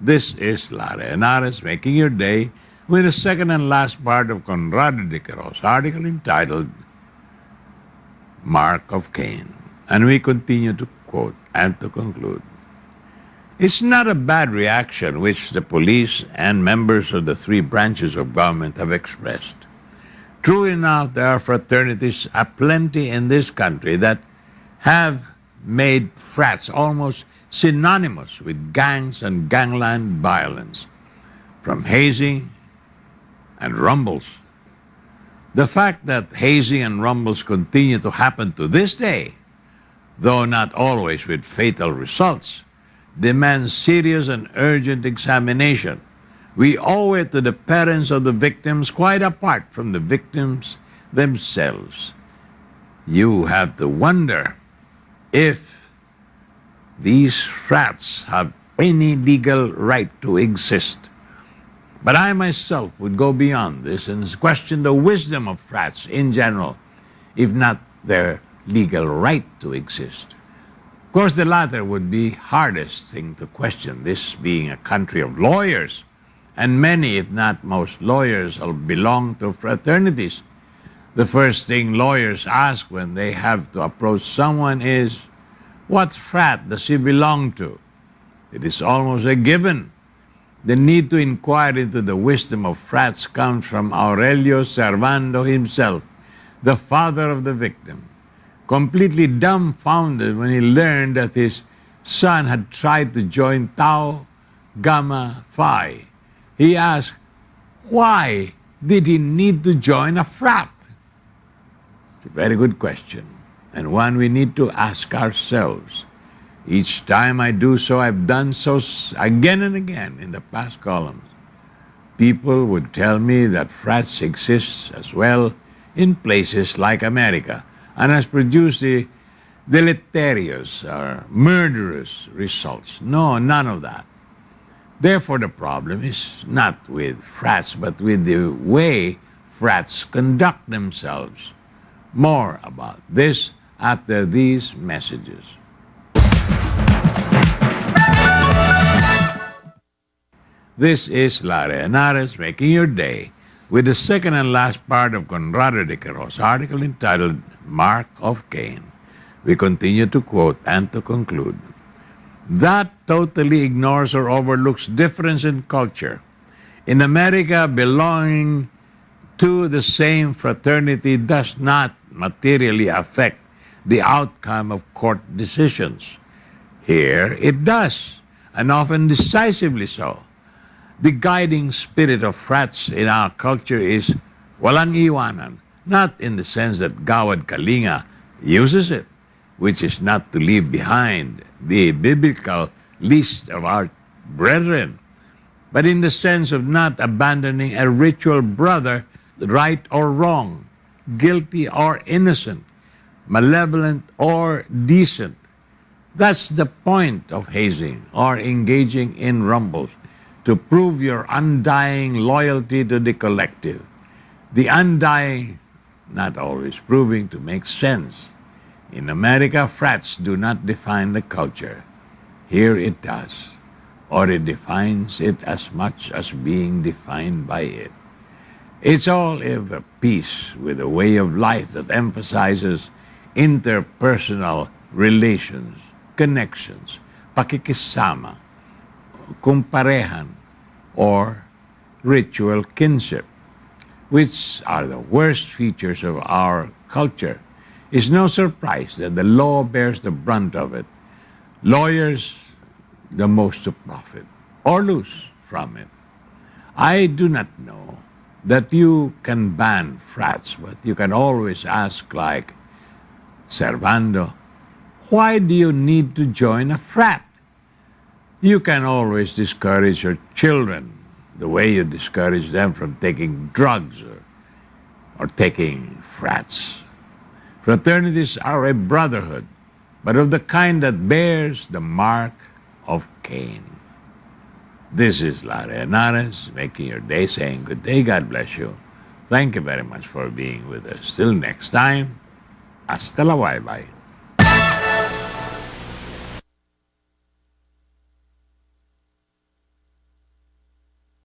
This is Lara Henares making your day with the second and last part of Conrado de Queros' article entitled Mark of Cain. And we continue to quote and to conclude. It's not a bad reaction which the police and members of the three branches of government have expressed. True enough, there are fraternities aplenty in this country that have made frats almost synonymous with gangs and gangland violence, from hazing and rumbles. The fact that hazing and rumbles continue to happen to this day, though not always with fatal results, demands serious and urgent examination. We owe it to the parents of the victims, quite apart from the victims themselves. You have to wonder if these frats have any legal right to exist. But I myself would go beyond this and question the wisdom of frats in general, if not their legal right to exist. Of course, the latter would be hardest thing to question, this being a country of lawyers, and many, if not most, lawyers belong to fraternities. The first thing lawyers ask when they have to approach someone is, what frat does he belong to? It is almost a given. The need to inquire into the wisdom of frats comes from Aurelio Servando himself, the father of the victim, completely dumbfounded when he learned that his son had tried to join Tau Gamma Phi. He asked, why did he need to join a frat? It's a very good question, and one we need to ask ourselves. Each time I do so, I've done so again and again in the past columns. People would tell me that frats exist as well in places like America and has produced the deleterious or murderous results. No, none of that. Therefore, the problem is not with frats, but with the way frats conduct themselves. More about this after these messages. This is Lara Henares making your day with the second and last part of Conrado de Queros' article entitled Mark of Cain. We continue to quote and to conclude. That totally ignores or overlooks difference in culture. In America, belonging to the same fraternity does not materially affect the outcome of court decisions. Here, it does, and often decisively so. The guiding spirit of frats in our culture is walang iwanan, not in the sense that Gawad Kalinga uses it, which is not to leave behind the biblical list of our brethren, but in the sense of not abandoning a ritual brother, right or wrong, guilty or innocent, malevolent or decent. That's the point of hazing or engaging in rumbles, to prove your undying loyalty to the collective. The undying, not always proving to make sense. In America, frats do not define the culture. Here it does, or it defines it as much as being defined by it. It's all of a piece with a way of life that emphasizes interpersonal relations, connections, pakikisama, kumparehan, or ritual kinship, which are the worst features of our culture. It's no surprise that the law bears the brunt of it. Lawyers, the most to profit or lose from it. I do not know that you can ban frats, but you can always ask, like Servando, why do you need to join a frat? You can always discourage your children the way you discourage them from taking drugs or taking frats. Fraternities are a brotherhood, but of the kind that bears the mark of Cain. This is Lara Henares making your day, saying good day, God bless you. Thank you very much for being with us. Till next time, hasta la bye-bye.